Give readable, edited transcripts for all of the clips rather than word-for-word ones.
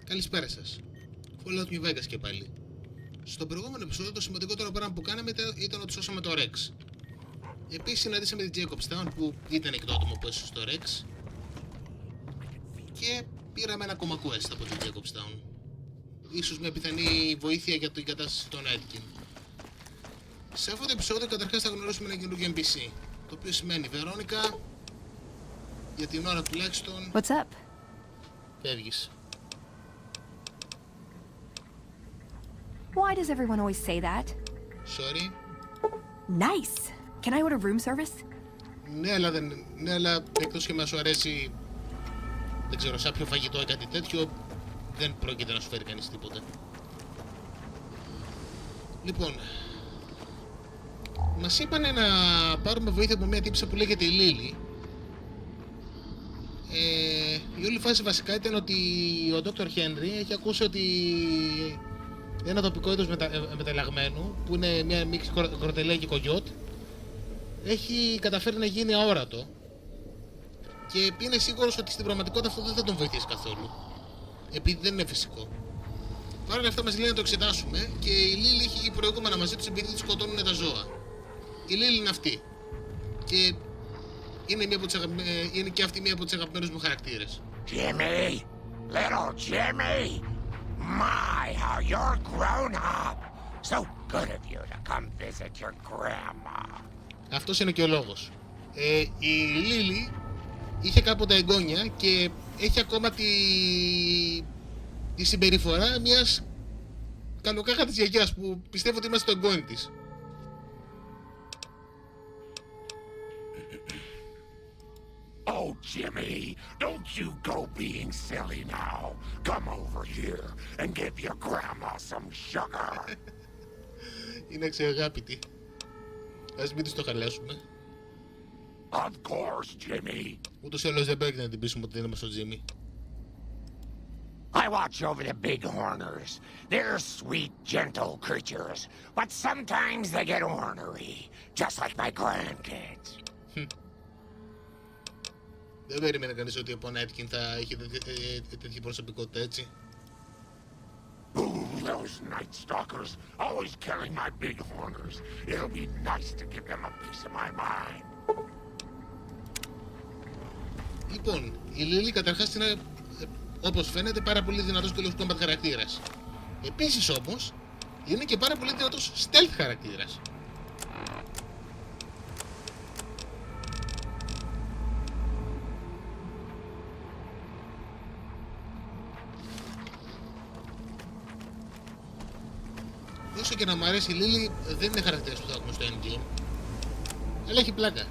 Καλησπέρα σας. Fallout New Vegas και πάλι. Στο προηγούμενο επεισόδιο το σημαντικότερο πράγμα που κάναμε ήταν ότι σώσαμε το Rex. Επίσης συναντήσαμε την Jacobstown που ήταν εκδότημα που έσωσε το Rex. Και πήραμε ένα ακόμα quest από την Jacobstown. Ίσως μια πιθανή βοήθεια για την κατάσταση των Nightkin. Σε αυτό το επεισόδιο καταρχάς θα γνωρίσουμε ένα καινούργιο NPC. Το οποίο σημαίνει Βερόνικα, για την ώρα τουλάχιστον. What's up? Φεύγεις. Why does everyone always say that? Sorry. Nice. Can I order room service? Ναι, αλλά εκτός και να σου αρέσει, δεν ξέρω, σάπιο φαγητό ή κάτι τέτοιο, δεν πρόκειται να σου φέρει κανείς τίποτα. Λοιπόν, μας είπανε να πάρουμε βοήθεια από μια τύψα που λέγεται η Λίλη. Η όλη φάση βασικά ήταν ότι ο Dr. Henry έχει ακούσει ότι ένα τοπικό είδος μεταλλαγμένου, που είναι μια μίξη κροτελέα και κογιότ, έχει καταφέρει να γίνει αόρατο και είναι σίγουρος ότι στην πραγματικότητα αυτό δεν θα τον βοηθήσει καθόλου, επειδή δεν είναι φυσικό. Παρ' όλα αυτά μας λέει να το εξετάσουμε και η Λίλη έχει προηγούμενα μαζί τους επειδή τους σκοτώνουν τα ζώα. Η Λίλη είναι αυτή και είναι και αυτή μία από τις αγαπημένους μου χαρακτήρες. Jimmy, little Jimmy, my, how you're grown up. So good of you to come visit your grandma. Αυτός είναι και ο λόγος. Η Λίλη είχε κάποτε εγγόνια και έχει ακόμα τη συμπεριφορά μιας καλοκάχα της γιαγιάς που πιστεύω ότι είμαστε το εγγόνι της. Oh, Jimmy, don't you go being silly now. Come over here and give your grandma some sugar. Είναι αξιαγάπητη. Ας μην της το χαλάσουμε. Of course, Jimmy. Ούτως ή άλλως δεν πρέπει να την πείσουμε ότι είναι στο Τζίμι. I watch over the bighorners. They're sweet, gentle creatures, but sometimes they get ornery, just like my grandkids. Δεν περίμενε κανείς ότι από Nightkin θα είχε τέτοια προσωπικότητα, έτσι. Ooh, those Nightstalkers, always killing my bighorners. It'll be nice to give them a piece of my mind. Λοιπόν, η Λίλη καταρχάς είναι, όπως φαίνεται, πάρα πολύ δυνατός και combat χαρακτήρας. Επίσης όμως, είναι και πάρα πολύ δυνατός stealth χαρακτήρας. Όσο και να μου αρέσει η Λίλη, δεν είναι χαρακτήρας που θα έχουμε στο endgame. Αλλά έχει πλάκα.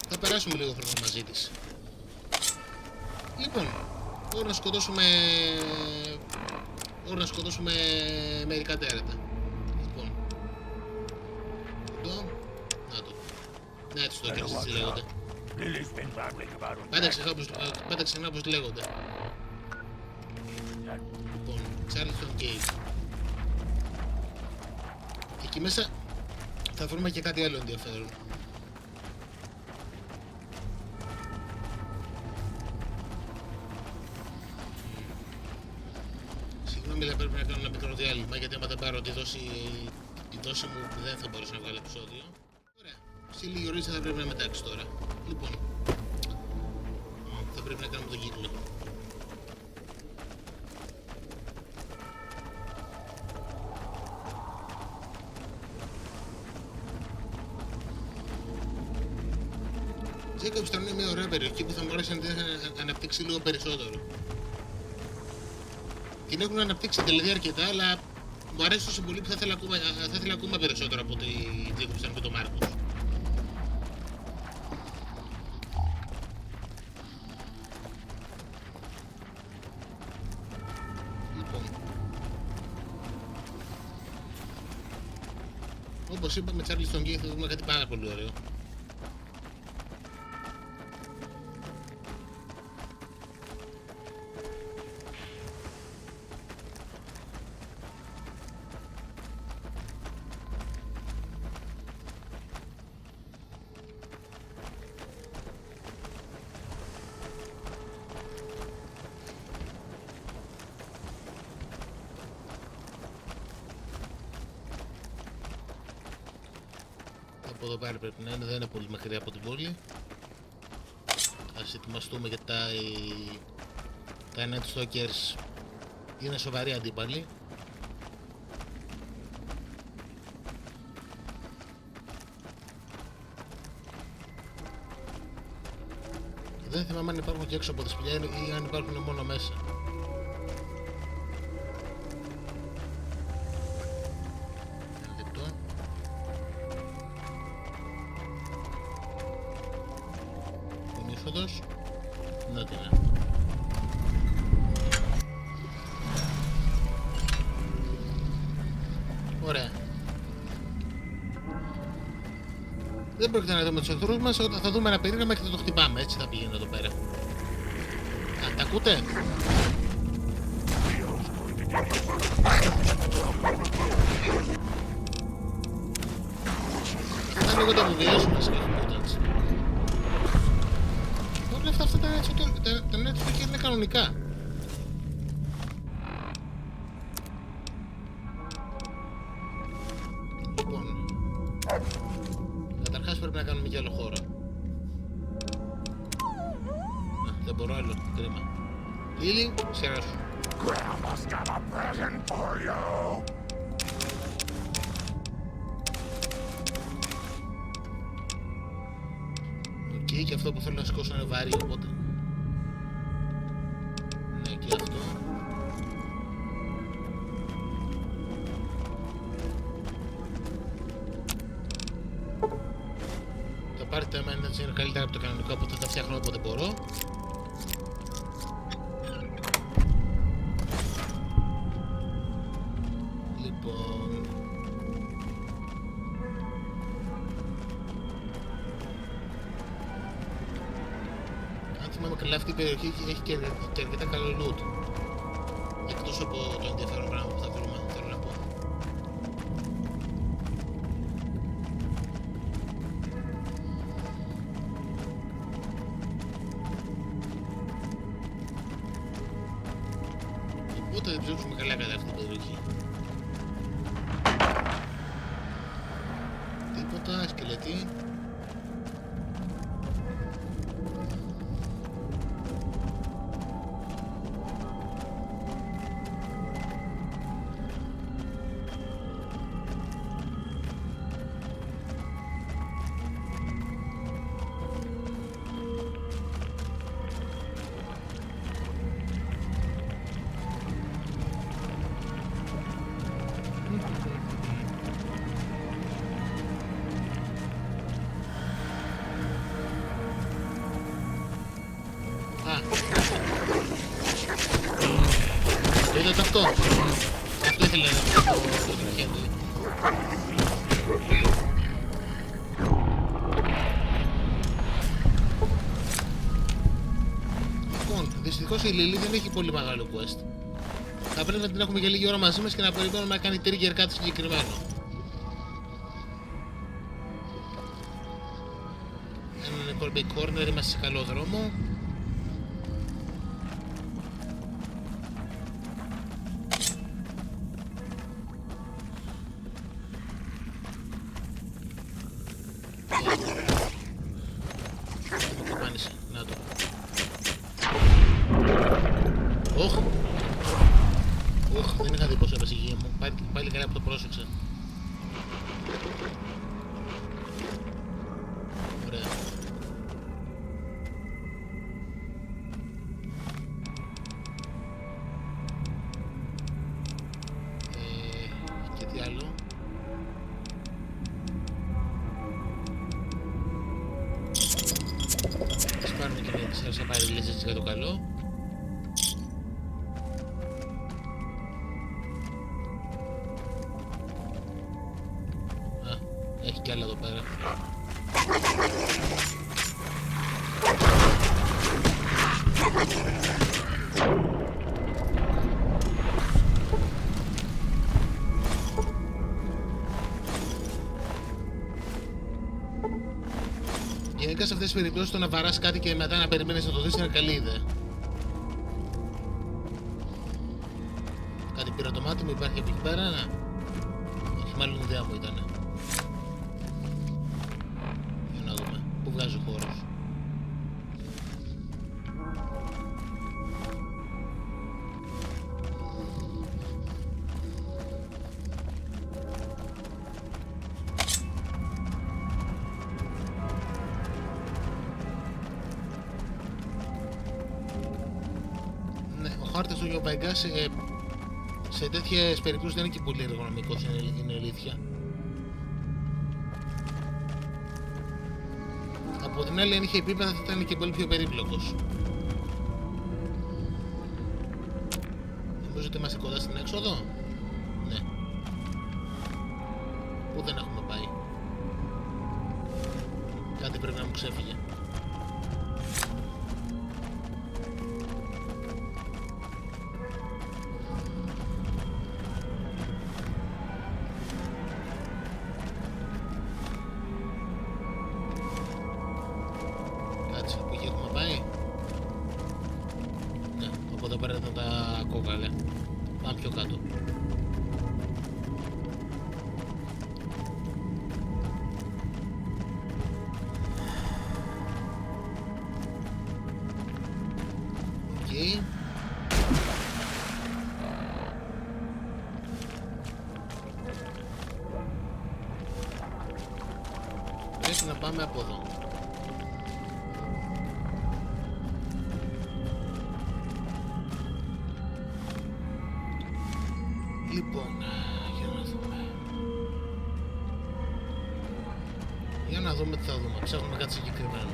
Θα περάσουμε λίγο χρόνο μαζί της. Λοιπόν, ώρα να σκοτώσουμε μερικά τέρατα. Λοιπόν, εδώ, να το. Nightstalkers έτσι λέγονται. Πάντα ξεχνάω πως λέγονται. Λοιπόν, Charleston Gate. Εκεί μέσα θα βρούμε και κάτι άλλο ενδιαφέρον. Συγγνώμη, αλλά πρέπει να κάνω ένα μικρό διάλειμμα, γιατί άμα δεν πάρω τη δόση μου δεν θα μπορέσω να βγάλω επεισόδιο. Ωραία, σε λίγη ώρα θα πρέπει να μετάξει τώρα. Λοιπόν, θα πρέπει να κάνουμε τον κύκλο. Jacobstown είναι μια ωραία περιοχή που θα μου άρεσε να την αναπτύξει λίγο περισσότερο. Την έχουν αναπτύξει δηλαδή αρκετά, αλλά μου αρέσει τόσο πολύ που θα ήθελα ακόμα περισσότερο από τη Jacobstown και το Μάρκος. Λοιπόν, όπως είπαμε, Charleston Gate θα δούμε κάτι πάρα πολύ ωραίο. Από εδώ πέρα πρέπει να είναι, δεν είναι πολύ μακριά από την πόλη. Ας ετοιμαστούμε γιατί τα Nightstalkers είναι σοβαροί αντίπαλοι. Δεν θυμάμαι αν υπάρχουν και έξω από τη σπηλιά ή αν υπάρχουν μόνο μέσα. Ένα λεπτό. Είναι είσοδος. Να την είναι. Ωραία. Δεν πρόκειται να δούμε τους εχθρούς μας, όταν θα δούμε ένα περίγραμμα και θα το χτυπάμε, έτσι θα πηγαίνει εδώ πέρα. Α, τα ακούτε? Θα λίγο τα βιβλιάσουμε σε κάποιο μούταντς. Όλα αυτά τα Nightstalkers είναι κανονικά. Πρέπει να κάνουμε κι άλλο χώρο. Δεν μπορώ άλλο, κρίμα. Φίλη, σειρά σου. Οκ, και αυτό που θέλω να σηκώσω είναι βάρη, οπότε... Ναι, και αυτό. Πάρτε εμένα έτσι είναι καλύτερα από το κανονικό, οπότε θα τα φτιάχνω όποτε μπορώ. Λοιπόν... Αν θυμάμαι καλά, αυτή η περιοχή έχει και αρκετά καλό loot. Εκτός από το ενδιαφέρον πράγμα που θα βρούμε, θέλω να πω. Οπότε δεν ψάξουμε καλά κατά αυτή την περιοχή. Τίποτα, σκελετή. Είδατε αυτό. Αυτό ήθελε να πει το τροχέντη. Λοιπόν, δυστυχώς η Λίλη δεν έχει πολύ μεγάλο quest. Θα πρέπει να την έχουμε για λίγη ώρα μαζί μας και να περιμένουμε να κάνει trigger κάτι συγκεκριμένο. Ένα Colby Corner, είμαστε σε καλό δρόμο. Να το. Δεν είχα δει πως έπασε η υγεία μου. Πάλι καλά που το πρόσεξα. Ωραία. Και τι άλλο. Ας πάρουμε και μια της θα πάρει λύσεις για το καλό. Έχει κι άλλα εδώ πέρα. Γενικά σε αυτές τις περιπτώσεις το να βαράς κάτι και μετά να περιμένεις να το δεις είναι καλή ιδέα. Κάτι πήρα το μάτι μου, υπάρχει από εκεί πέρα, να. Όχι, μάλλον η ιδέα μου ήτανε. που βγάζει ο χώρος. Ναι, ο χάρτης του Γιωβαϊγκά σε τέτοιες περιπτώσεις δεν είναι και πολύ εργονομικός, είναι αλήθεια. Από την άλλη, αν είχε επίπεδα θα ήταν και πολύ πιο περίπλοκος. Νομίζω ότι είμαστε κοντά στην έξοδο. Ναι. Πού δεν έχουμε πάει. Κάτι πρέπει να μου ξέφυγε. Πρέπει να πάμε από εδώ. Λοιπόν, για να δούμε τι θα δούμε. Ψάχνουμε κάτι συγκεκριμένο.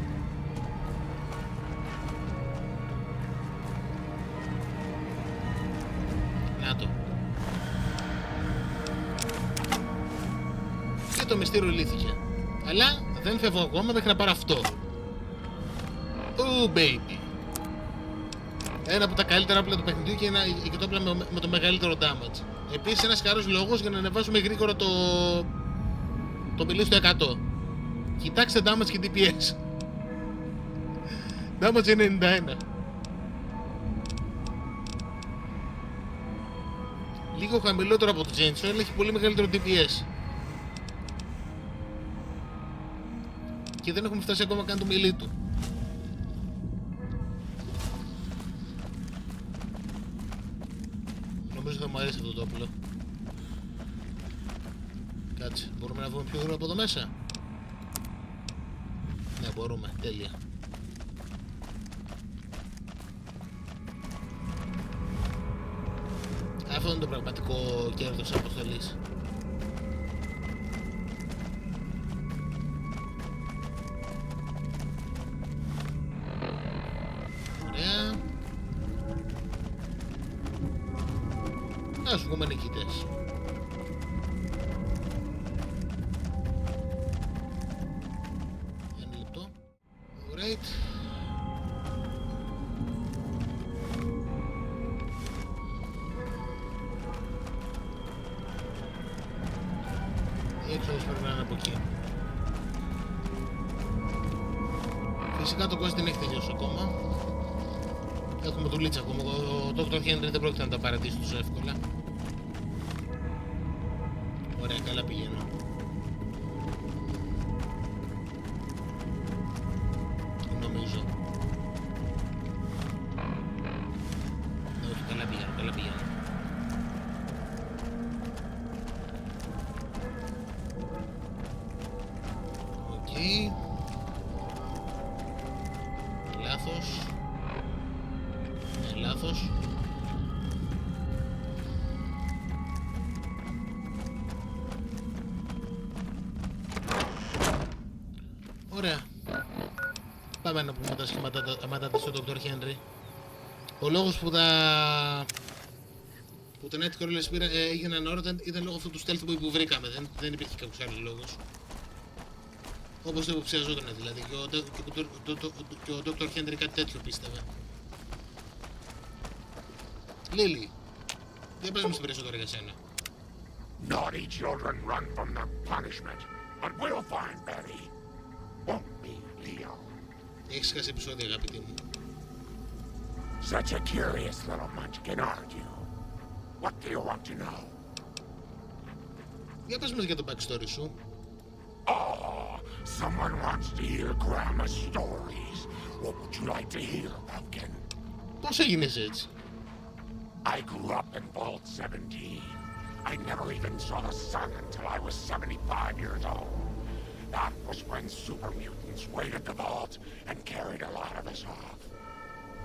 Να το. Και το μυστήριο λύθηκε. Αλλά δεν φεύγω ακόμα μέχρι να πάρω αυτό. Oh baby. Ένα από τα καλύτερα όπλα του παιχνιδιού και το όπλα με το μεγαλύτερο damage. Επίσης ένας καλός λόγος για να ανεβάσουμε γρήγορα το πυλί στο 100. Κοιτάξτε damage και DPS. Damage 91. Λίγο χαμηλότερο από το Chainsaw, αλλά έχει πολύ μεγαλύτερο DPS. Και δεν έχουμε φτάσει ακόμα καν το μιλί του. Νομίζω θα μου αρέσει αυτό το όπλο. Κάτσε, μπορούμε να βγούμε πιο γρήγορα από εδώ μέσα? Ναι, μπορούμε, τέλεια. Αυτό είναι το πραγματικό κέρδος αποστολής. Ωραία. Ας βγούμε νικητές. Ένα λεπτό. Alright. Η έξοδος πρέπει να είναι από εκεί. Φυσικά το quest δεν έχει τελειώσει ακόμα. Έχουμε δουλίτσα ακόμα. Ο Dr. Henry δεν πρόκειται να τα παρατήσει τόσο εύκολα. Ωραία, καλά πηγαίνω. Νομίζω. Ναι, όχι, καλά πηγαίνω, καλά πηγαίνω. Οκ. Λάθος. Ναι, λάθος. Ωραία. Πάμε να πούμε τα σχηματάτα στον Dr. Henry. Ο λόγος που το Nightkin έγινε ανώρωτα ήταν λόγω αυτού του stealth που βρήκαμε. Δεν υπήρχε κάποιος άλλος λόγος. Όπως το υποψιαζόταν δηλαδή. Και ο Dr. Henry κάτι τέτοιο πίστευε. Λίλη, δεν πες μου στην περισσότερο για σένα. Naughty children run from their punishment, but we'll find Betty. Won't we, Leo? Έχεις χάσει επεισόδια, αγαπητή μου. Such a curious little munchkin, aren't you? What do you want to know? Για πες μας για το backstory σου. Oh, Someone wants to hear Grandma's stories. What would you like to hear, Pumpkin? Πώς έγινες έτσι? I grew up in Vault 17. I never even saw the sun until I was 75 years old. That was when super mutants raided the vault and carried a lot of us off.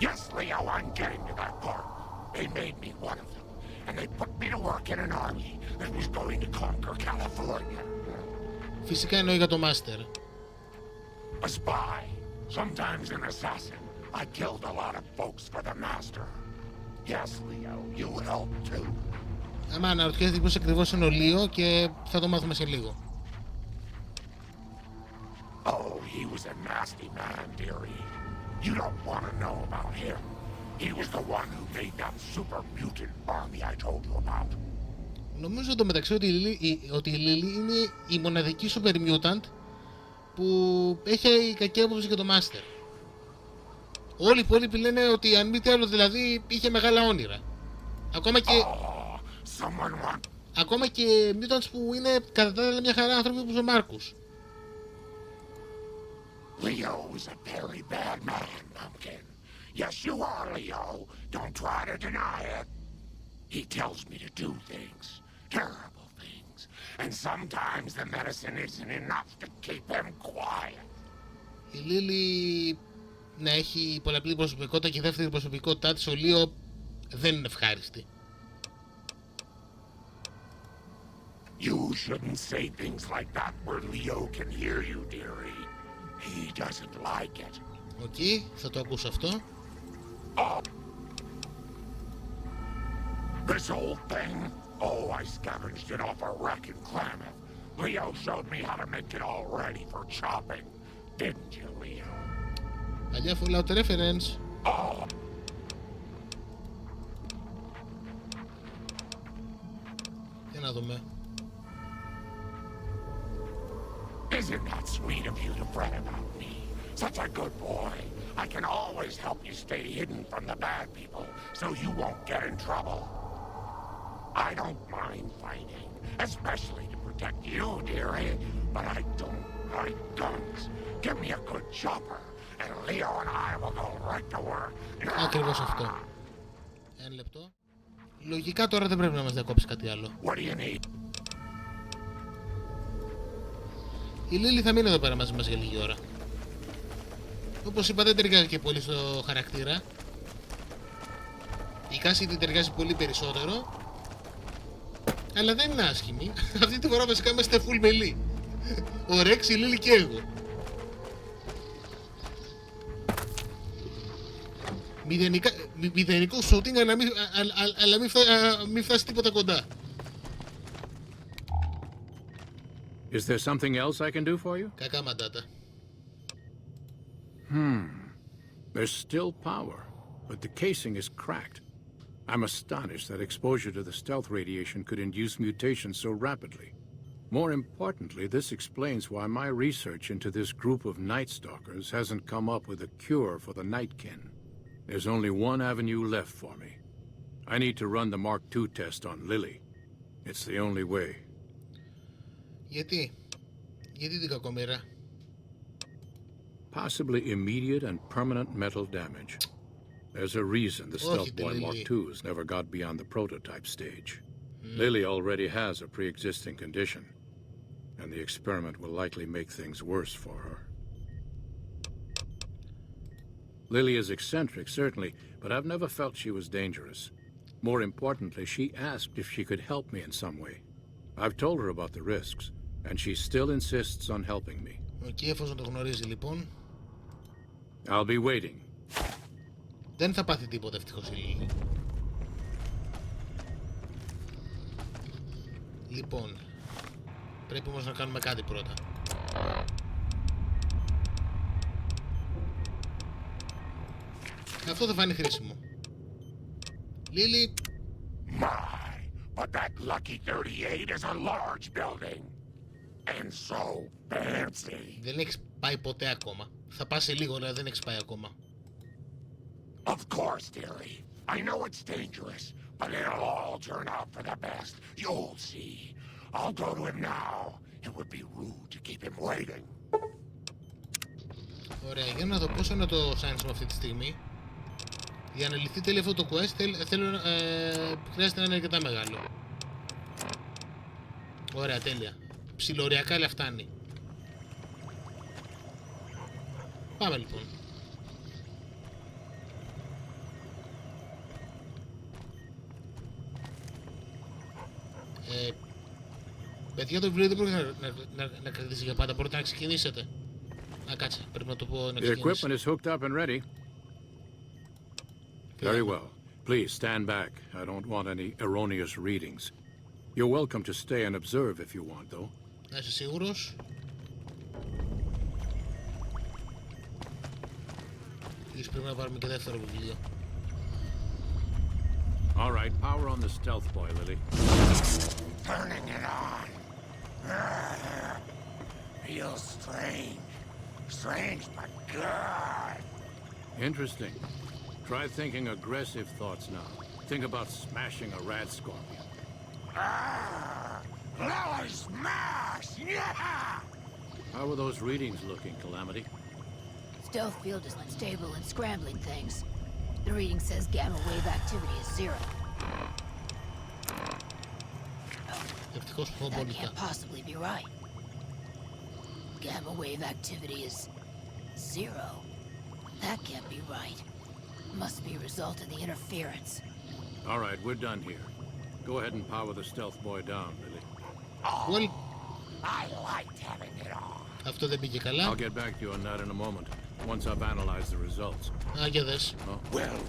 Yes, Leo, I'm getting to that part. They made me one of them, and they put me to work in an army that was going to conquer California. Φυσικά εννοεί για το Master. A spy, sometimes an assassin. I killed a lot of folks for the Master. Yes, Leo, you helped too. Άμα αναρωτιέται πώς ακριβώς είναι ο Λίο και θα το μάθουμε σε λίγο. Oh, he was a nasty man, dearie. You don't want to know about him. He was the one who made that super mutant army I told you about. Νομίζω εντωμεταξύ ότι η Λίλη είναι η μοναδική super mutant που έχει κακή άποψη για το Master. Όλοι οι υπόλοιποι λένε ότι αν μη τι άλλο δηλαδή είχε μεγάλα όνειρα. Ακόμα και mutants που είναι κατά τα άλλα μια χαρά άνθρωποι όπως ο Μάρκους. Leo is a very bad man, Pumpkin. Yes, you are, Leo. Don't try to deny it. He tells me to do things, terrible things, and sometimes the medicine isn't enough to keep him quiet. Η Λίλη να έχει πολλαπλή προσωπικότητα και η δεύτερη προσωπικότητά της, ο Λίο, δεν είναι ευχάριστη. You shouldn't say things like that where Leo can hear you, dearie. He doesn't like it. Οκ, θα το ακούσω αυτό. Oh. This old thing? Oh, I scavenged it off a wreck in Klamath. Leo showed me how to make it all ready for chopping. Didn't you, Leo? Παλιά Fallout reference. Oh. Για να δούμε. Isn't that sweet of you to fret about me? Such a good boy. I can always help you stay hidden from the bad people, so you won't get in trouble. I don't mind fighting, especially to protect you, dearie, but I don't like guns. Give me a good chopper, and Leo and I will go right to work. Ακριβώς αυτό. Ένα λεπτό. Λογικά τώρα δεν πρέπει να μας διακόψει κάτι άλλο. What do you need? Η Λίλη θα μείνει εδώ πέρα μαζί μας για λίγη ώρα. Όπως είπα, δεν ταιριάζει και πολύ στο χαρακτήρα. Η Κάση την ταιριάζει πολύ περισσότερο. Αλλά δεν είναι άσχημη. Αυτή τη φορά βασικά είμαστε full μελή. Ο Ρεξ, η Λίλη και εγώ. Μηδενικό shooting, αλλά μην φτάσει τίποτα κοντά. Is there something else I can do for you? Κακά μαντάτα. There's still power, but the casing is cracked. I'm astonished that exposure to the stealth radiation could induce mutations so rapidly. More importantly, this explains why my research into this group of Nightstalkers hasn't come up with a cure for the Nightkin. There's only one avenue left for me. I need to run the Mark II test on Lily. It's the only way. Γιατί την κακομοίρα? Possibly immediate and permanent mental damage. There's a reason the Stealth Boy Mark IIs never got beyond the prototype stage. Lily already has a pre-existing condition, and the experiment will likely make things worse for her. Lily is eccentric, certainly, but I've never felt she was dangerous. More importantly, she asked if she could help me in some way. I've told her about the risks, and she still insists on helping me. Okay, εφόσον το γνωρίζει λοιπόν. I'll be waiting. Δεν θα πάθει τίποτα ευτυχώς η Λίλη. Λοιπόν, πρέπει όμως να κάνουμε κάτι πρώτα. Αυτό θα φανεί χρήσιμο. Λίλη. My, but that lucky 38 is a large building. And so fancy. Δεν έχεις πάει ποτέ ακόμα. Θα πας σε λίγο, αλλά δεν έχεις πάει ακόμα. Of course, dearie. I know it's dangerous, but it'll all turn out for the best. You'll see. I'll go to him now. It would be rude to keep him waiting. Ωραία, για να δω πόσο είναι το science μου αυτή τη στιγμή. Για να λυθεί τέλεια αυτό το quest χρειάζεται να είναι αρκετά μεγάλο. Ωραία, τέλεια. Ψιλοριακά, αλλά φτάνει. Πάμε λοιπόν. Παιδιά, το βιβλίο δεν μπορεί να κρατήσει για πάντα. Μπορείτε να ξεκινήσετε. Α, κάτσε. Πρέπει να το πω να The ξεκινήσει. equipment is hooked up and ready. Very well. Please stand back. I don't want any erroneous readings. You're welcome to stay and observe if you want, though. Να είσαι σίγουρος. Ίσως πρέπει να πάρουμε και δεύτερο βιβλίο. All right, power on the stealth boy, Lily. Turning it on. Feels strange. Strange but good. Interesting. Try thinking aggressive thoughts now. Think about smashing a rad scorpion. Lily smash! Yeah! How are those readings looking, Calamity? Stealth field is unstable and scrambling things. The reading says gamma wave activity is 0. Ευτυχώς που That πολύ. can't possibly be right. Gamma wave activity is 0. That can't be right. Must be a result of the interference. All right, we're done here. Go ahead and power the stealth boy down, Lily. Well, I liked having it on. αυτό δεν πήγε καλά. I'll get back to you on that in a moment, once I've analyzed the results. Α, για δες. Well,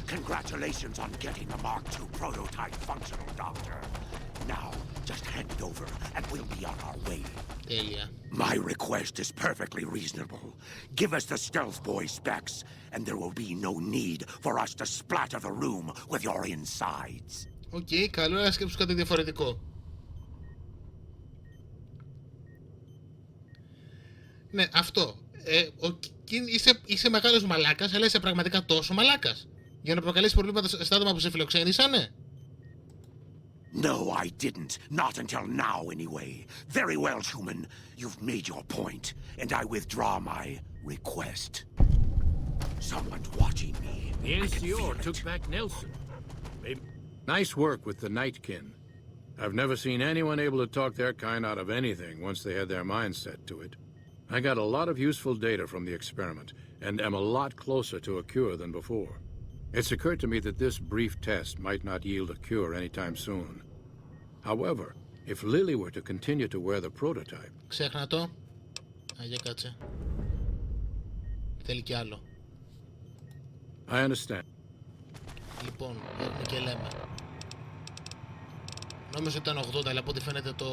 congratulations on getting the Mark II prototype functional, Doctor. Now, just hand it over and we'll be on our way. Τέλεια. My request is perfectly reasonable. Give us the stealth boy specs, and there will be no need for us to splatter the room with your insides. Οκ, καλό να σκέψω κάτι διαφορετικό. Ναι, αυτό. Είσαι μεγάλος μαλάκας, αλλά είσαι πραγματικά τόσο μαλάκας για να προκαλέσει προβλήματα στα άτομα που σε φιλοξένησανε. No, I didn't. Not until now, anyway. Very well, human. You've made your point, and I withdraw my request. Someone's watching me. The NCO took back Nelson. Maybe. Nice work with the Nightkin. I've never seen anyone able to talk their kind out of anything once they had their mind set to it. I got a lot of useful data from the experiment, and am a lot closer to a cure than before. It's occurred to me that this brief test might not yield a cure anytime soon. However, if Lily were to continue to wear the prototype... Ξέχνα το. Για κάτσε. Θέλει κι άλλο. I understand. Λοιπόν, έχουμε και λέμε. Νόμιζα ότι ήταν 80, αλλά από ό,τι φαίνεται το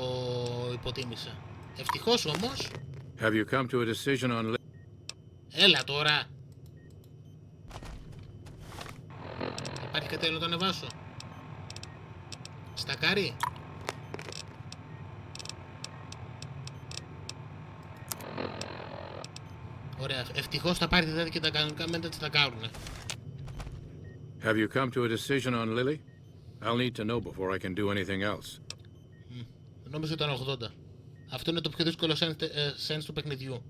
υποτίμησε. Ευτυχώς όμως. Have you come to a decision on... Έλα τώρα. Υπάρχει κάτι άλλο να το ανεβάσω. Στακάρι. Ωραία, ευτυχώς θα πάρει τη δέτη και τα κανονικά μέντα τι τα κάνουνε. Have you come to a decision on Lily? I'll need to know before I can do anything else. Νόμιζα ήταν 80. Αυτό είναι το πιο δύσκολο sense του παιχνιδιού.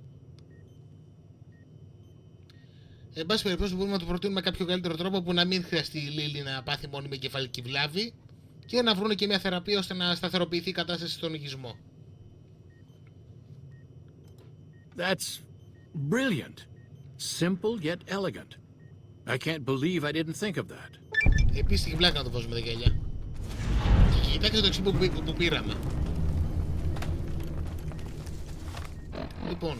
Εν πάση περιπτώσει μπορούμε να του προτείνουμε κάποιο καλύτερο τρόπο που να μην χρειαστεί η Λίλη να πάθει μόνιμη κεφαλική βλάβη και να βρουν και μια θεραπεία ώστε να σταθεροποιηθεί η κατάσταση στον οικισμό. That's brilliant. Simple yet elegant. I can't believe I didn't think of that. Επίσης έχει βλάκα να το βάζουμε τα γυαλιά. Και κοιτάξτε το εξή που πήραμε. Λοιπόν.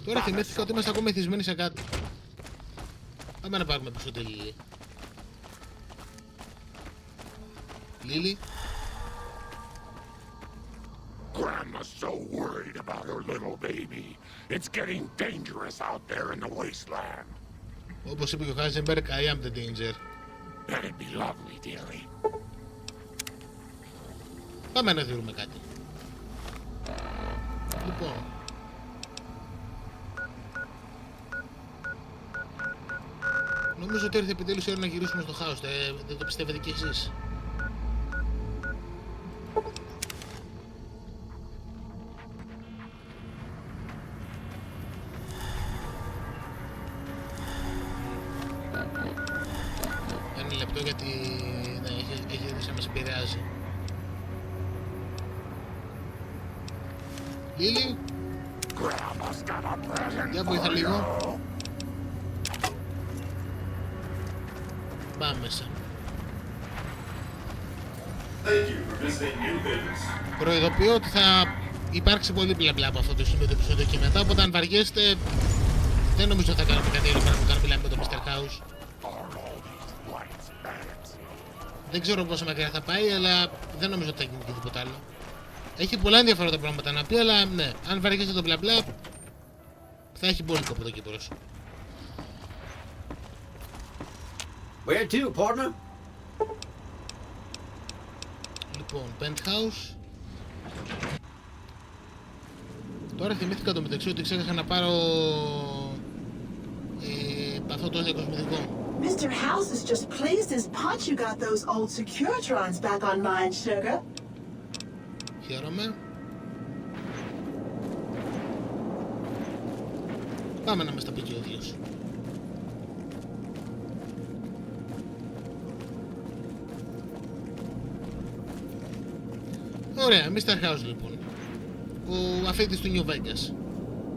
Τώρα θυμήθηκα ότι είμαστε ακόμα εθισμένοι σε κάτι. Πάμε να πάρουμε πίσω τη Λίλη. Λίλη. Grandma's so worried about her little baby. It's getting dangerous out there in the wasteland. Όπως είπε και ο Heisenberg, I am the danger. That'd be lovely, dearie. Πάμε να δούμε κάτι. Λοιπόν. Νομίζω ότι ήρθε επιτέλους η ώρα να γυρίσουμε στο χάος. Δεν το πιστεύετε κι εσείς? αυτό γιατί ναι, έχει δει να μας επηρεάζει. Λίλη, για βοήθα λίγο. Πάμε μέσα. Προειδοποιώ ότι θα υπάρξει πολύ μπλα μπλα από αυτό το σημείο του επεισόδιο και μετά, οπότε αν βαριέστε δεν νομίζω ότι θα κάνουμε κάτι άλλο πέρα που μιλάμε με τον Mr. House. Δεν ξέρω πόσο μακριά θα πάει, αλλά δεν νομίζω ότι θα γίνει και τίποτα άλλο. Έχει πολλά ενδιαφέροντα πράγματα να πει, αλλά ναι, αν βαριέστε το μπλα μπλα θα έχει μπόλικο από εδώ και μπρος. Where to, partner? Λοιπόν, penthouse. Τώρα θυμήθηκα το μεταξύ ότι ξέχασα να πάρω αυτό το διακοσμητικό. Mr. House is just pleased as punch you got those old Securitrons back online, sugar. Χαίρομαι. Πάμε να μας τα πει και ο ίδιος. Ωραία, Mr. House λοιπόν. Ο αφήτης του New Vegas.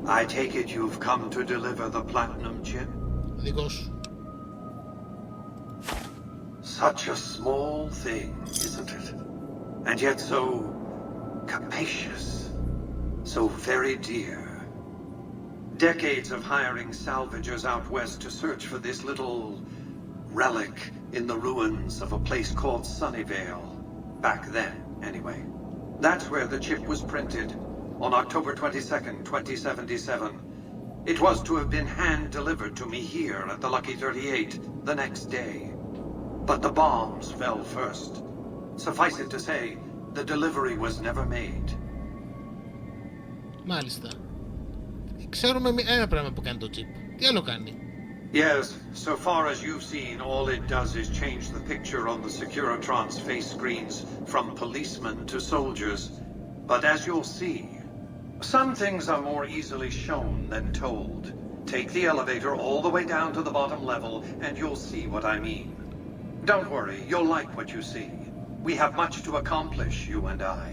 I take it you've come to deliver the platinum chip? Δικός σου. Such a small thing, isn't it? And yet so capacious, so very dear. Decades of hiring salvagers out west to search for this little relic in the ruins of a place called Sunnyvale. Back then, anyway. That's where the chip was printed, on October 22nd, 2077. It was to have been hand-delivered to me here at the Lucky 38 the next day. But the bombs fell first. Suffice it to say, the delivery was never made. Μάλιστα. Ξέρουμε ένα πράγμα που κάνει το chip. Τι άλλο κάνει? Yes, so far as you've seen, all it does is change the picture on the Securitron's face screens from policemen to soldiers. But as you'll see, some things are more easily shown than told. Take the elevator all the way down to the bottom level and you'll see what I mean. Don't worry, you'll like what you see. We have much to accomplish, you and I.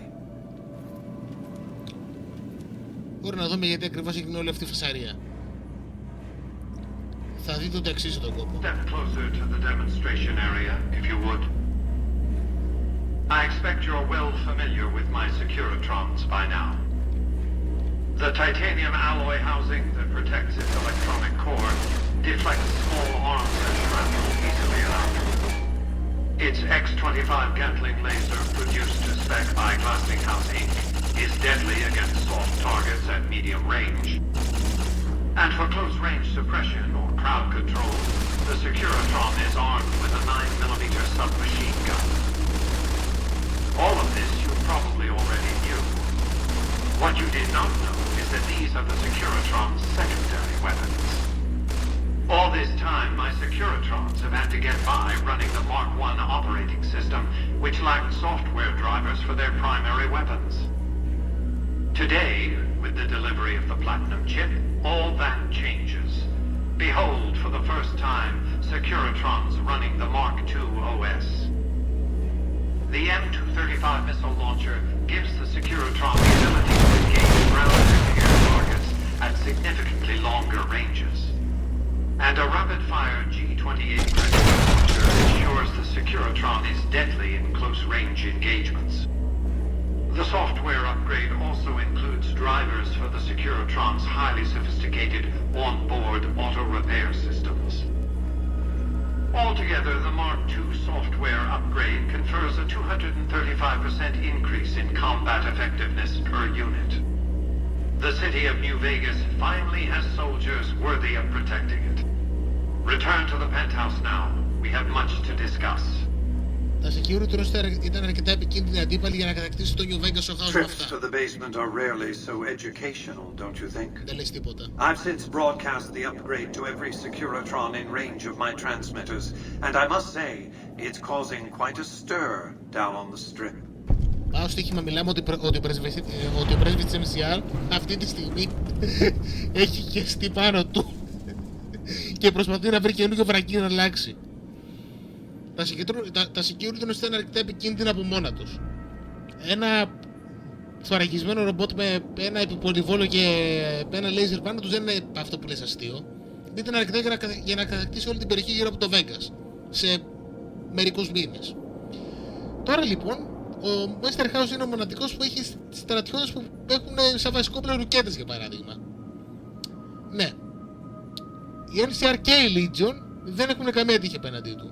Μπορεί να δούμε γιατί ακριβώς έγινε όλη αυτή η φασαρία. Θα δείτε ότι αξίζει τον κόπο. Step closer to the demonstration area, if you would. I expect you're well familiar with my Securitrons by now. The titanium alloy housing that protects its electronic core deflects small arms and shrapnel easily enough. Its X-25 Gatling laser, produced to spec by Glassinghouse Inc., is deadly against soft targets at medium range. And for close-range suppression or crowd control, the Securitron is armed with a 9mm submachine gun. All of this you probably already knew. What you did not know is that these are the Securitron's secondary weapons. All this time, my Securitrons have had to get by running the Mark I operating system, which lacked software drivers for their primary weapons. Today, with the delivery of the Platinum chip, all that changes. Behold, for the first time, Securitrons running the Mark II OS. The M235 missile launcher gives the Securitron the ability to engage ground and air targets at significantly longer ranges. And a rapid-fire G-28 Predator launcher ensures the Securitron is deadly in close-range engagements. The software upgrade also includes drivers for the Securitron's highly sophisticated on-board auto-repair systems. Altogether, the Mark II software upgrade confers a 235% increase in combat effectiveness per unit. The city of New Vegas finally has soldiers worthy of protecting it. Return to the penthouse now. We have much to discuss. Τα Securitron ήταν αρκετά επικίνδυνοι αντίπαλοι για να κατακτήσει το New Vegas ο χάος με Trips αυτά. to the basement are rarely so educational, don't you think? Δεν λες τίποτα. I've since broadcast the upgrade to every Securitron in range of my transmitters, and I must say, it's causing quite a stir down on the strip. Πάω στοίχημα, μιλάμε ότι ο πρέσβης της MCR αυτή τη στιγμή έχει χεστεί πάνω του και προσπαθεί να βρει καινούργιο βρακί να αλλάξει. τα security ήταν αρκετά επικίνδυνα από μόνα τους. Ένα θωρακισμένο ρομπότ με ένα επιπολιβόλο και ένα λέιζερ πάνω τους δεν είναι αυτό που λες αστείο. Ήταν αρκετά για να κατακτήσει όλη την περιοχή γύρω από το Vegas σε μερικούς μήνες. Τώρα λοιπόν, ο Mr. House είναι ο μοναδικός που έχει στρατιώτες που έχουν σαν βασικό όπλο ρουκέτες, για παράδειγμα. Ναι. Η NCR και η Legion δεν έχουν καμία τύχη απέναντί του.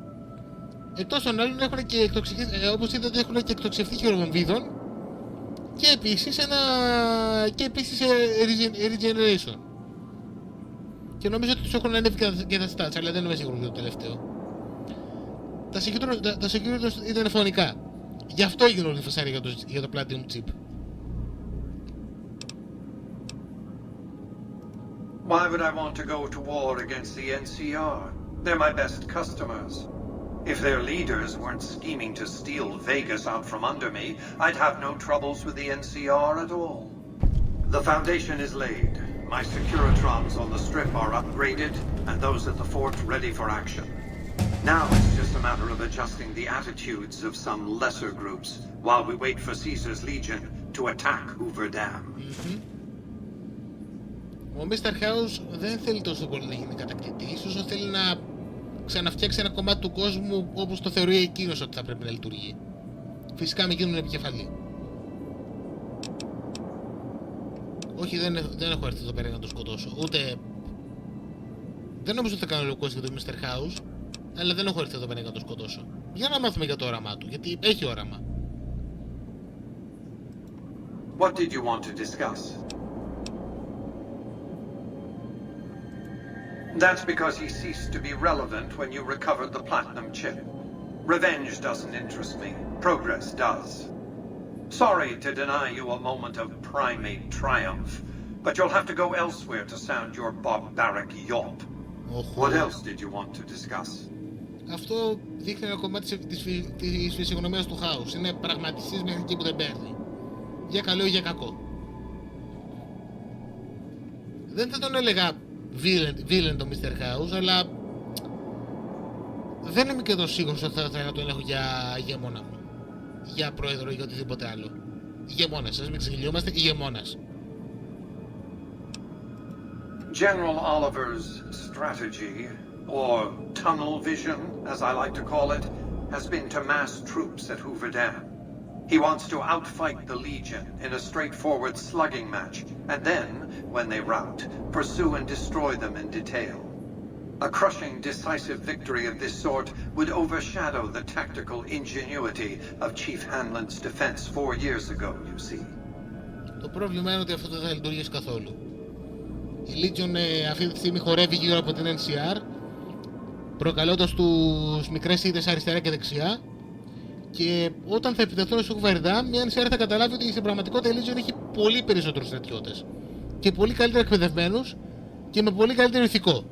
Εκτός των άλλων έχουν και όπως είδατε έχουν και εκτοξευτεί χειροβομβίδων και επίσης regeneration. Και νομίζω ότι τους έχουν ανέβει και τα stats, αλλά δεν είμαι σίγουρος για το τελευταίο. Τα security ήταν φωνικά. Γι' αυτό έγινε όλη η φασάρια για το Platinum Chip. Why would I want to go to war against the NCR? They're my best customers. If their leaders weren't scheming to steal Vegas out from under me, I'd have no troubles with the NCR at all. The foundation is laid. My Securitrons on the Strip are upgraded, and those at the fort ready for action. Now it's just a matter of adjusting the attitudes of some lesser groups while we wait for Caesar's Legion to attack Hoover Dam. Ο Mr. House δεν θέλει τόσο πολύ να γίνει κατακτητής, όσο θέλει να ξαναφτιάξει ένα κομμάτι του κόσμου όπως το θεωρεί εκείνος ότι θα πρέπει να λειτουργεί. Φυσικά με εκείνον επικεφαλή. Όχι, δεν έχω έρθει εδώ πέρα να το σκοτώσω. Ούτε... Δεν νομίζω ότι θα κάνω λογικό για τον Mr. House, αλλά δεν έχω έρθει εδώ πέρα να το σκοτώσω. Για να μάθουμε για το όραμά του, γιατί έχει όραμα. What did you want to discuss? That's because he ceased to be relevant when you recovered the platinum chip. Revenge doesn't interest me. Progress does. Sorry to deny you a moment of primate triumph, but you'll have to go elsewhere to sound your barbaric yawp. What else did you want to discuss? Αυτό δείχνει ένα κομμάτι της φυσιογνωμίας του House. Είναι πραγματιστής μέχρι εκεί που δεν παίρνει. Για καλό ή για κακό. Δεν θα τον έλεγα villain το Mr. House, αλλά δεν είμαι και εδώ σίγουρος ότι θα ήθελα να τον έχω για ηγεμόνα μου. Για πρόεδρο ή για οτιδήποτε άλλο. Ηγεμόνας, ας μην ξεγελιόμαστε, ηγεμόνας. General Oliver's strategy, or tunnel vision, as I like to call it, has been to mass troops at Hoover Dam. He wants to outfight the Legion in a straightforward slugging match, and then, when they rout, pursue and destroy them in detail. A crushing, decisive victory of this sort would overshadow the tactical ingenuity of Chief Hanlon's defense 4 years ago, you see. Το πρόβλημα είναι ότι αυτό δεν θα λειτουργήσει καθόλου. Η Legion αυτή τη στιγμή χορεύει γύρω από την NCR, προκαλώντας τους μικρές ήττες αριστερά και δεξιά, και όταν θα επιτεθούν στο Hoover Dam, η NCR θα καταλάβει ότι στην πραγματικότητα η Legion έχει πολύ περισσότερους στρατιώτες και πολύ καλύτερα εκπαιδευμένους και με πολύ καλύτερο ηθικό.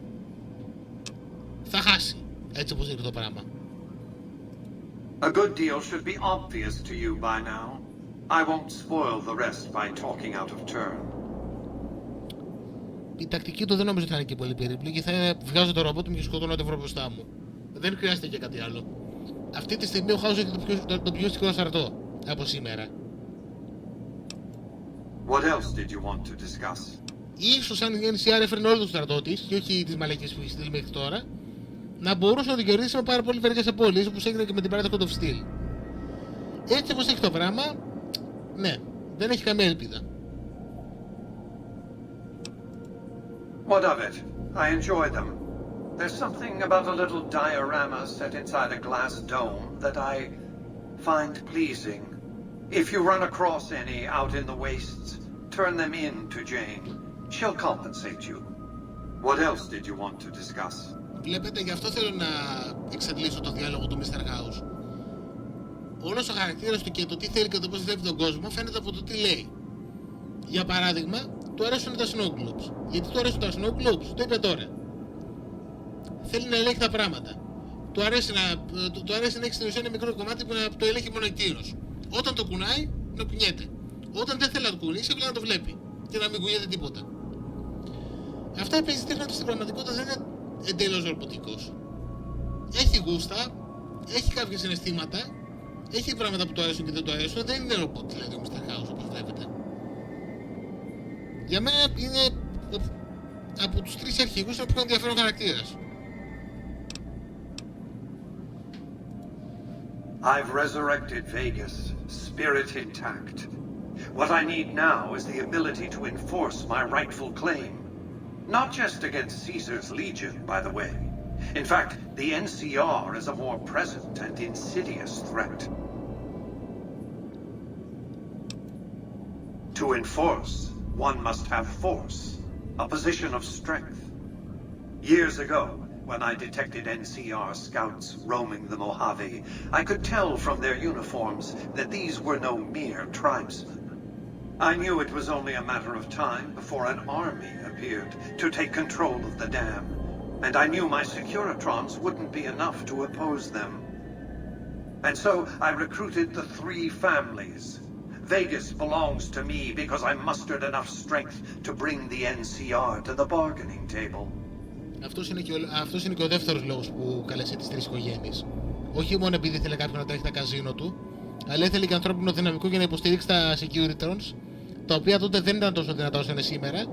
Θα χάσει, έτσι όπως είναι το πράγμα. A good deal should be obvious to you by now. I won't spoil the rest by talking out of turn. Η τακτική του δεν νομίζω ότι θα είναι και πολύ περίπλοκη. Θα βγάζω το ρομπότ μου και σκοτώνω ό,τι βρω μπροστά μου. Δεν χρειάζεται και κάτι άλλο. Αυτή τη στιγμή ο House έχει το πιο σκληρό στρατό από σήμερα. What else did you want to discuss? Ίσως αν η NCR έφερνε όλο το στρατό της και όχι τις μαλακίες που έχει στείλει μέχρι τώρα, να μπορούσε να το κερδίσει με πάρα πολύ βαριές απώλειες, όπως έγινε και με την παράδοση of Steel. Έτσι όπως έχει το πράγμα, ναι, δεν έχει καμία ελπίδα. What of it? I enjoy them. There's something about a little diorama set inside a glass dome that I find pleasing. If you run across any out in the wastes, turn them in to Jane. She'll compensate you. What else did you want to discuss? Βλέπετε, γι' αυτό θέλω να εξαντλήσω το διάλογο του Mr. House. Όλος ο χαρακτήρας του και το τι θέλει και το πώς βλέπει τον κόσμο φαίνεται από το τι λέει. Για παράδειγμα, του αρέσουν τα Snow Globes. Γιατί του αρέσουν τα Snow Globes, το είπε τώρα. Θέλει να ελέγχει τα πράγματα. Του αρέσει να έχει στην ουσία ένα μικρό κομμάτι που το ελέγχει μόνο εκείνος. Όταν το κουνάει, να κουνιέται. Όταν δεν θέλει να το κουνήσει, απλά να το βλέπει. Και να μην κουνιέται τίποτα. Αυτά επίσης δείχνουν ότι στην πραγματικότητα δεν είναι εντελώς ρομποτικός. Έχει γούστα, έχει κάποια συναισθήματα, έχει πράγματα που το αρέσουν και δεν το αρέσουν, δεν είναι ρομπότ δηλαδή ο Mr. House όπως βλέπετε. Για μένα είναι από τους τρεις αρχηγούς ο πιο ενδιαφέρον χαρακτήρας. I've resurrected Vegas, spirit intact. What I need now is the ability to enforce my rightful claim. Not just against Caesar's legion, by the way. In fact, the NCR is a more present and insidious threat. To enforce, one must have force, a position of strength. Years ago, when I detected NCR scouts roaming the Mojave, I could tell from their uniforms that these were no mere tribesmen. I knew it was only a matter of time before an army appeared to take control of the dam, and I knew my Securitrons wouldn't be enough to oppose them. And so I recruited the three families. Vegas belongs to me because I mustered enough strength to bring the NCR to the bargaining table. Αυτός είναι και ο δεύτερος λόγος που καλέσε τις τρεις οικογένειες. Όχι μόνο επειδή ήθελε κάποιον να τρέχει τα καζίνο του, αλλά ήθελε και ανθρώπινο δυναμικό για να υποστηρίξει τα Securitrons, τα οποία τότε δεν ήταν τόσο δυνατά όσο είναι σήμερα,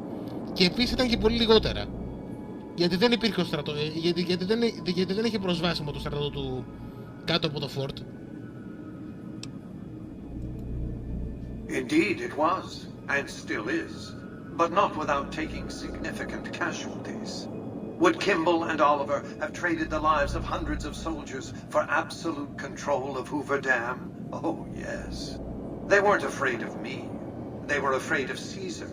και επίσης ήταν και πολύ λιγότερα. Γιατί δεν υπήρχε ο στρατό, γιατί δεν είχε προσβάσιμο το στρατό του κάτω από το Fort. Indeed it was, and still is, but not without taking significant casualties. Would Kimball and Oliver have traded the lives of hundreds of soldiers for absolute control of Hoover Dam? Oh, yes. They weren't afraid of me. They were afraid of Caesar,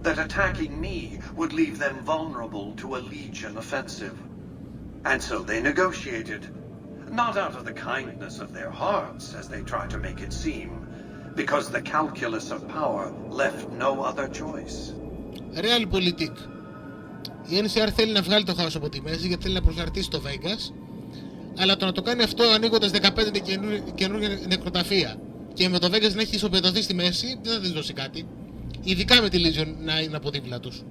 that attacking me would leave them vulnerable to a Legion offensive. And so they negotiated, not out of the kindness of their hearts, as they tried to make it seem, because the calculus of power left no other choice. Realpolitik. Η NCR θέλει να βγάλει το χάος από τη μέση γιατί θέλει να προσαρτήσει το Vegas, αλλά το να το κάνει αυτό ανοίγοντας 15 καινούρια νεκροταφεία και με το Vegas να έχει ισοπεδωθεί στη μέση, δεν θα της δώσει κάτι. Ειδικά με τη Legion να είναι από δίπλα τους.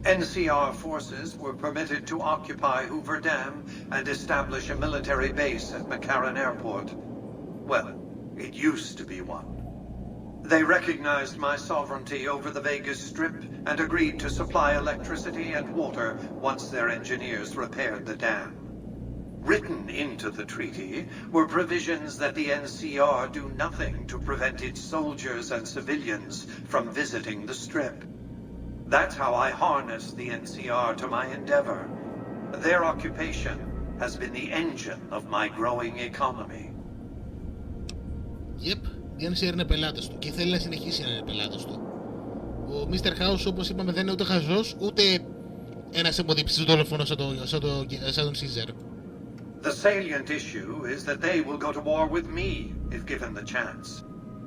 NCR forces were permitted to occupy Hoover Dam and establish a military base at McCarran Airport. Well, it used to be one. They recognized my sovereignty over the Vegas Strip and agreed to supply electricity and water once their engineers repaired the dam. Written into the treaty were provisions that the NCR do nothing to prevent its soldiers and civilians from visiting the Strip. That's how I harness the NCR to my endeavor. Their occupation has been the engine of my growing economy. Yep, η NCR είναι πελάτες του και θέλει να συνεχίσει να είναι πελάτες του. Ο Mr. House, όπως είπαμε, δεν είναι ούτε χαζός, ούτε ένας εμποδίψης δολοφόνος σαν τον Caesar. The salient issue is that they will go to war with me if given the chance.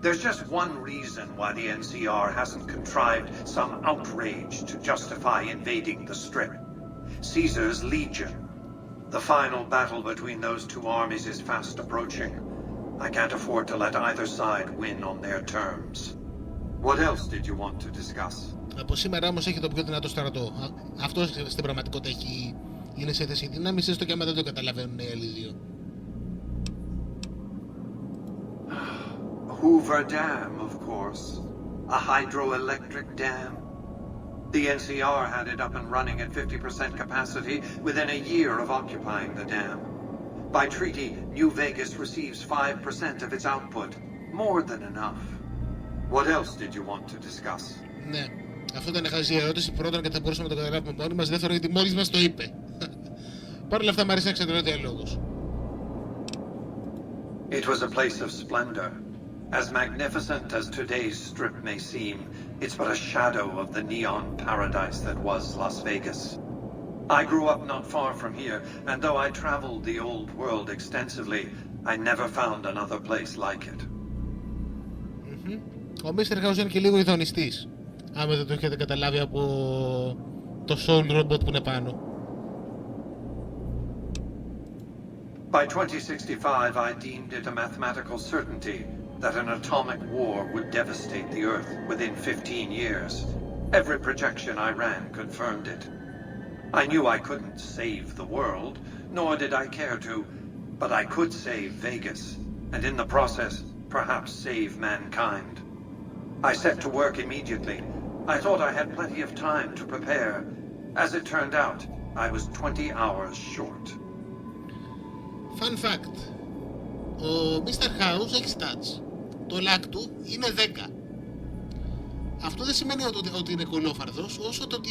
There's just one reason why the NCR hasn't contrived some outrage to justify invading the Strip. Caesar's Legion. The final battle between those two armies is fast approaching. I can't afford to let either side win on their terms. What else did you want to discuss? Από σήμερα όμως έχει το πιο δυνατό στρατό. Αυτό στην πραγματικότητα είναι σε θέση δύναμης, έστω και άμα δεν το καταλαβαίνουν οι άλλοι δύο. Hoover Dam, of course. A hydroelectric dam. The NCR had it up and running at 50% capacity within a year of occupying the dam. By treaty, New Vegas receives 5% of its output. More than enough. What else did you want to discuss? Ναι, αυτό ήταν χαζή ερώτηση. Πρώτον, γιατί θα μπορούσαμε να το καταλάβουμε μόνοι μας. Δεύτερον, γιατί μόλις μας το είπε. Παρ' όλα αυτά, μου αρέσει να ξέρω διαλόγους. It was a place of splendor. As magnificent as today's Strip may seem, it's but a shadow of the neon paradise that was Las Vegas. I grew up not far from here, and though I traveled the old world extensively, I never found another place like it. Ο Mr. House είναι και λίγο ειδονιστής, άμα δεν το έχετε καταλάβει από το Soul Robot που είναι πάνω. By 2065, I deemed it a mathematical certainty that an atomic war would devastate the Earth within 15 years. Every projection I ran confirmed it. I knew I couldn't save the world, nor did I care to, but I could save Vegas, and in the process, perhaps save mankind. I set to work immediately. I thought I had plenty of time to prepare. As it turned out, I was 20 hours short. Fun fact. Ο Mr. House έχει stats. Το luck του είναι 10. Αυτό δεν σημαίνει ότι είναι κολόφαρδος, όσο το ότι,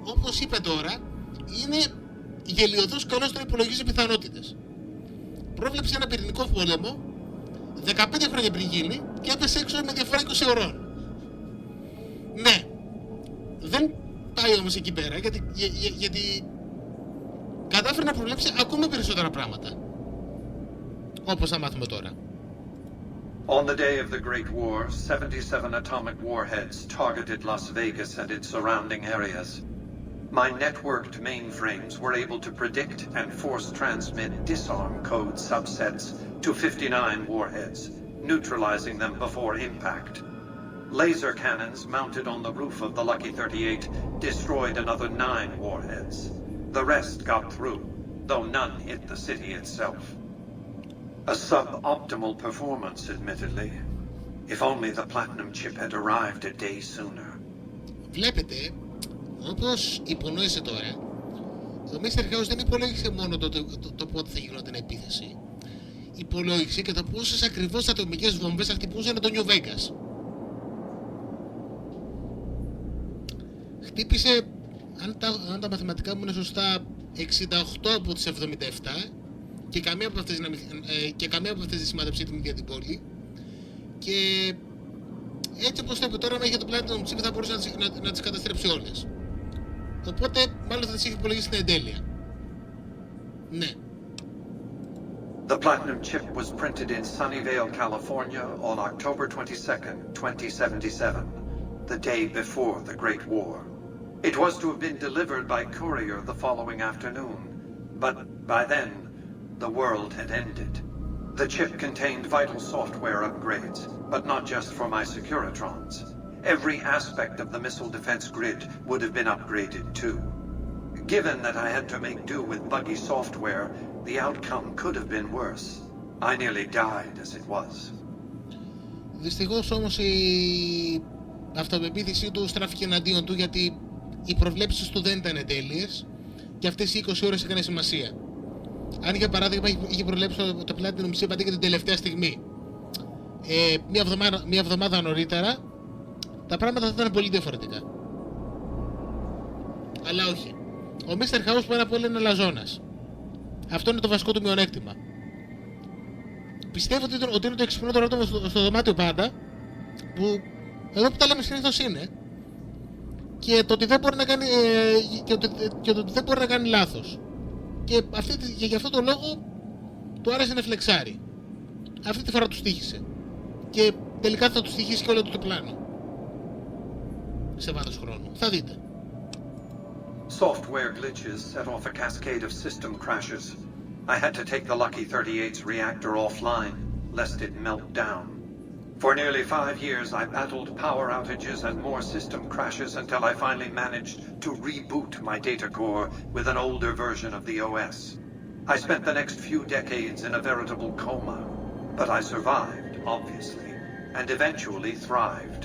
όπως είπε τώρα, είναι γελιωδώς καλός στο να υπολογίζει πιθανότητες. Πρόβλεψε ένα πυρηνικό πόλεμο 15 χρόνια πριν γίνει και έπεσε έξω με διαφορά 20 ωρών. Ναι, δεν πάει όμως εκεί πέρα γιατί κατάφερε να προβλέψει ακόμα περισσότερα πράγματα. Όπως θα μάθουμε τώρα. On the day of the Great War, 77 atomic warheads targeted Las Vegas and its surrounding areas. My networked mainframes were able to predict and force transmit disarm code subsets to 59 warheads, neutralizing them before impact. Laser cannons mounted on the roof of the Lucky 38 destroyed another 9 warheads. The rest got through, though none hit the city itself. A suboptimal performance, admittedly. If only the platinum chip had arrived a day sooner. Βλέπετε, όπως υπονόησε τώρα, ο Mr. House δεν υπολόγισε μόνο το πότε θα γινόταν η επίθεση. Υπολόγισε και το πόσες ακριβώς ατομικές βόμβες θα χτυπούσαν το New Vegas. Χτύπησε, αν τα μαθηματικά μου είναι σωστά, 68 από τις 77 και καμία από αυτές δεν σημάδεψε την ίδια την πόλη. Και έτσι όπως το είπε τώρα, με είχε το Platinum Chip θα μπορούσε να τις καταστρέψει όλες. Οπότε μάλλον θα τις είχε υπολογίσει στην εντέλεια. Ναι. The platinum chip was printed in Sunnyvale, California on October 22nd, 2077, the day before the Great War. It was to have been delivered by courier the following afternoon, but by then, the world had ended. The chip contained vital software upgrades, but not just for my Securitrons. Every aspect of the missile defense grid would have been upgraded too. Given that I had to make do with buggy software, the outcome could have been worse. I nearly died as it was. Δυστυχώς όμως η αυτοπεποίθησή του στράφηκε εναντίον του, γιατί οι προβλέψεις του δεν ήταν τέλειες και αυτές οι 20 ώρες έκανε σημασία. Αν για παράδειγμα είχε προβλέψει το Platinum Chip αντί και την τελευταία στιγμή, μια εβδομάδα νωρίτερα, τα πράγματα θα ήταν πολύ διαφορετικά. Αλλά όχι. Ο Mr. House πάνω απ' όλα είναι αλαζόνας. Αυτό είναι το βασικό του μειονέκτημα. Πιστεύω ότι είναι το εξυπνότερο άτομο στο δωμάτιο πάντα, που εδώ που τα λέμε συνήθως είναι, και το ότι δεν μπορεί να κάνει, και το ότι δεν μπορεί να κάνει λάθος. Και γι' αυτό το λόγο του άρεσε να φλεξάρει. Αυτή τη φορά του στοίχησε. Και τελικά θα του στοιχήσει και όλο το πλάνο. Σε βάθος χρόνου. Θα δείτε. Software glitches set off a cascade of system crashes. I had to take the Lucky 38's reactor offline, lest it melt down. For nearly 5 years, I battled power outages and more system crashes until I finally managed to reboot my data core with an older version of the OS. I spent the next few decades in a veritable coma, but I survived, obviously, and eventually thrived.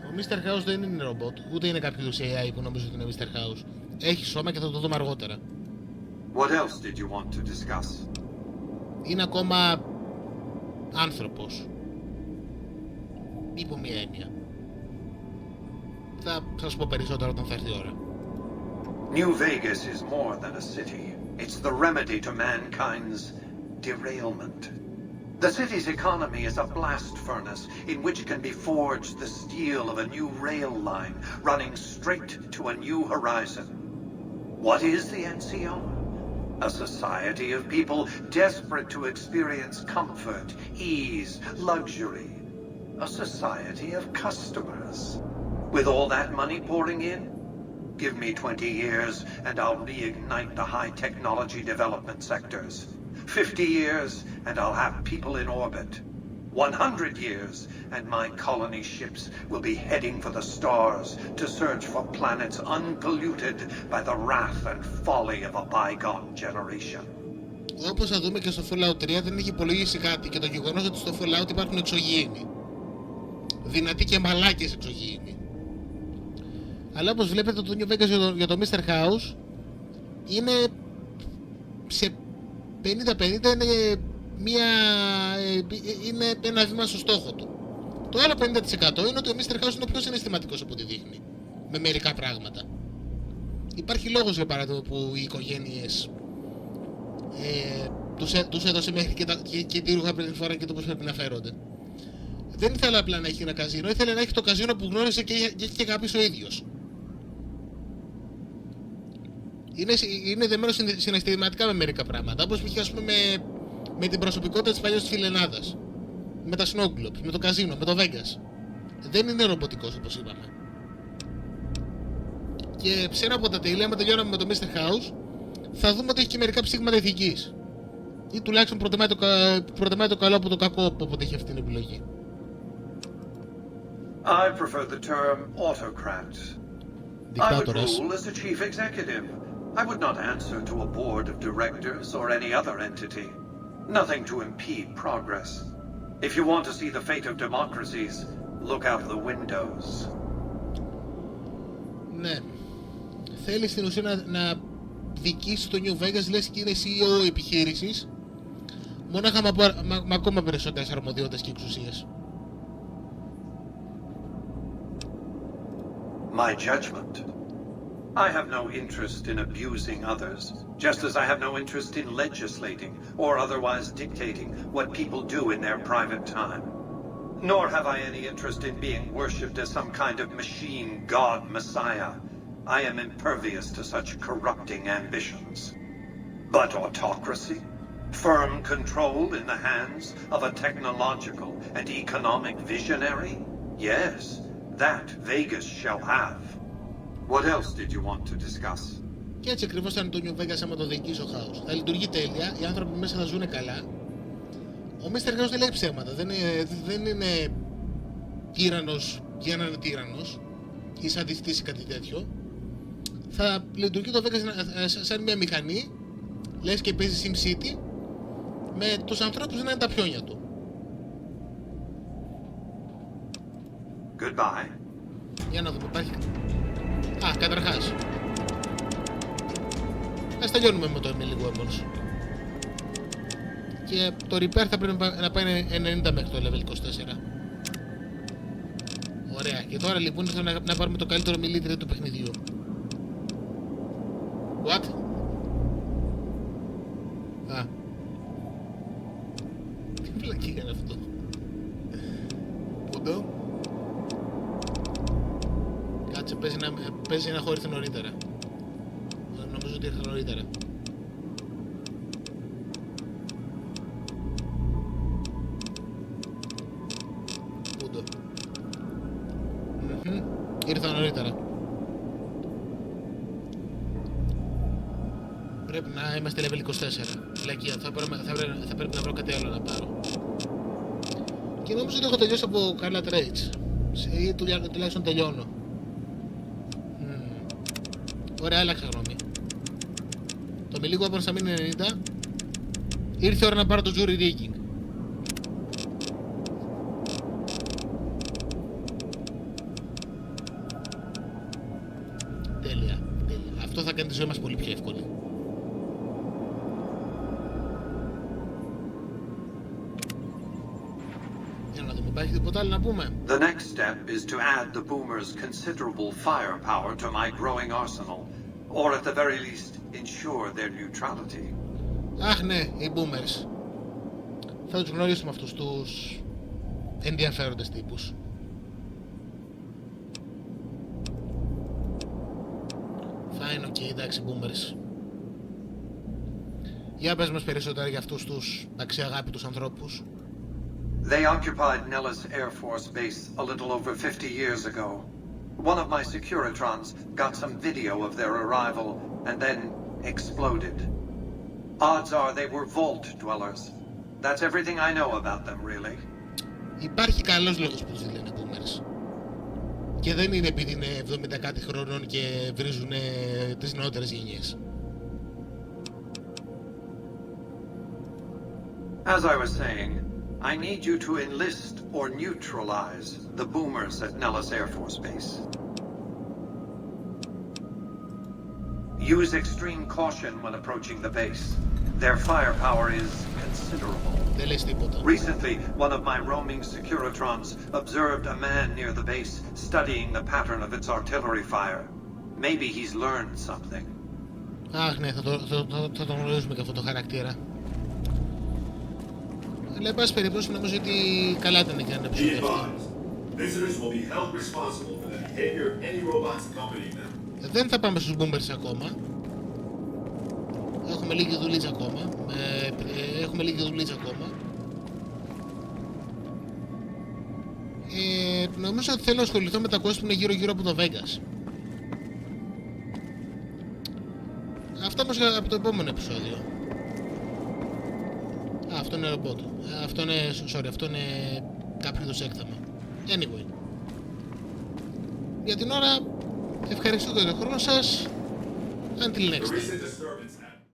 Ο Mr. House δεν είναι ρομπότ, ούτε είναι κάποιος AI που νομίζω ότι είναι Mr. House. Έχει σώμα και θα το δούμε αργότερα. What else did you want to discuss? Είναι ακόμα άνθρωπος. Υπό μία έννοια. Θα σας πω περισσότερο όταν θα έρθει η ώρα. New Vegas is more than a city. It's the remedy to mankind's derailment. The city's economy is a blast furnace in which can be forged the steel of a new rail line running straight to a new horizon. What is the NCO? A society of people desperate to experience comfort, ease, luxury. A society of customers. With all that money pouring in, give me 20 years and I'll reignite the high technology development sectors. 50 years and I'll have people in orbit. 100 years, and my colony ships will be heading for the stars to search for planets unpolluted by the wrath and folly of a bygone generation. Όπως θα δούμε και στο Fallout 3 δεν έχει υπολογίσει κάτι και το γεγονός ότι στο Fallout υπάρχουν εξωγήινοι. Δυνατοί και μαλάκες εξωγήινοι. Αλλά όπως βλέπετε το New Vegas για το Mr. House είναι σε 50-50 είναι ένα βήμα στο στόχο του. Το άλλο 50% είναι ότι ο Mr. House είναι πιο συναισθηματικός από ό,τι δείχνει με μερικά πράγματα. Υπάρχει λόγος για παράδειγμα που οι οικογένειες τους έδωσε μέχρι και τη ρούχα πριν τη φορά και το πώς πρέπει να φέρονται. Δεν ήθελε απλά να έχει ένα καζίνο, ήθελε να έχει το καζίνο που γνώρισε και έχει αγαπήσει ο ίδιος. Είναι δεμένο συναισθηματικά με μερικά πράγματα, όπως είχε ας πούμε με την προσωπικότητα της παλιάς της φιλενάδας, με τα snow globes, με το καζίνο, με το Vegas. Δεν είναι ρομποτικός όπως είπαμε. Και σε ένα από τα τέλεια, άμα τελειώναμε με το Mr. House, θα δούμε ότι έχει και μερικά ψήγματα ηθικής. Ή τουλάχιστον προτιμάει το καλό από το κακό, όποτε έχει αυτή την επιλογή. I prefer the term autocrat. I would rule as the chief executive. I would not answer to a board of directors or any other entity. Nothing to impede progress. If you want to see the fate of democracies, look out the windows. Ναι. Θέλει στην ουσία να δικήσει το New Vegas, λες και είναι CEO επιχείρησης, μόναχα με ακόμα περισσότερες αρμοδιότητες και εξουσίες. My judgment. I have no interest in abusing others, just as I have no interest in legislating or otherwise dictating what people do in their private time. Nor have I any interest in being worshipped as some kind of machine god messiah. I am impervious to such corrupting ambitions. But autocracy? Firm control in the hands of a technological and economic visionary? Yes, that Vegas shall have. What else did you want to discuss? Και έτσι ακριβώς θα είναι το New Vegas άμα το διοικήσει ο House. Θα λειτουργεί τέλεια, οι άνθρωποι μέσα θα ζουν καλά. Ο Mr. House δεν λέει ψέματα, δεν είναι τύραννος για να είναι τύραννος ή σαντιστής ή κάτι τέτοιο. Θα λειτουργεί το Vegas σαν μια μηχανή, λες και παίζει SimCity, με τους ανθρώπους να είναι τα πιόνια του. Goodbye. Για να δούμε, υπάρχει... Α, καταρχάς. Ας τελειώνουμε με το Emily Weapons. Και το repair θα πρέπει να πάει 90 μέχρι το level 24. Ωραία. Και τώρα λοιπόν ήθελα να πάρουμε το καλύτερο μιλήτρια του παιχνιδιού. What? Α. Τι πλακή είναι αυτό. Πούντο. Κάτσε, παίζει να έχω έρθει νωρίτερα. Νομίζω ότι ήρθα νωρίτερα. Πούντο. Ήρθα νωρίτερα. Πρέπει να είμαστε level 24. Λακία, θα πρέπει να βρω κάτι άλλο να πάρω. Και νομίζω ότι έχω τελειώσει από καλά trades. Ή τουλάχιστον τελειώνω. Ωραία, άλλαξα γνώμη. Το με λίγο έπρεπε να μείνει 90. Ήρθε η ώρα να πάρω το jury rigging. Τέλεια. Αυτό θα κάνει τη ζωή μας πολύ πιο εύκολη. Για να δούμε, υπάρχει τίποτα άλλο να πούμε. The next step is to add the boomers' considerable firepower to my growing arsenal, or at the very least, ensure their neutrality. Αχ ναι, οι boomers. Θα τους γνωρίσουμε αυτούς τους ενδιαφέροντες τύπους. Θα είναι οκ, εντάξει, boomers. Για πες μας περισσότερα για αυτούς τους αξιαγάπητους ανθρώπους. They occupied Nellis Air Force Base a little over 50 years ago. One of my Securitrons got some video of their arrival and then exploded. Odds are they were vault dwellers. That's everything I know about them, really. Υπάρχει καλός λόγος που τους λένε boomers. Και δεν είναι επειδή είναι 70 κάτι χρονών και βρίζουν τις νεότερες γενιές. As I was saying, I need you to enlist or neutralize the boomers at Nellis Air Force Base. Use extreme caution when approaching the base. Their firepower is considerable. Δεν λες τίποτα. Recently, one of my roaming Securitrons observed a man near the base studying the pattern of its artillery fire. Maybe he's learned something. Αχ ναι, θα τον γνωρίζουμε και αυτό το χαρακτήρα. Αλλά εν πάση περιπτώσει νομίζω ότι καλά ήταν και ένα επεισόδιο αυτό. Δεν θα πάμε στους boomers ακόμα. Έχουμε λίγη δουλίτσα ακόμα. Νομίζω ότι θέλω να ασχοληθώ με τα κόσμια που είναι γύρω από το Vegas. Αυτά όμως από το επόμενο επεισόδιο. Αυτό είναι ρομπότ. Αυτό είναι κάποιο είδους έκθαμα. Anyway. Για την ώρα ευχαριστώ για τον χρόνο σας. Until next time.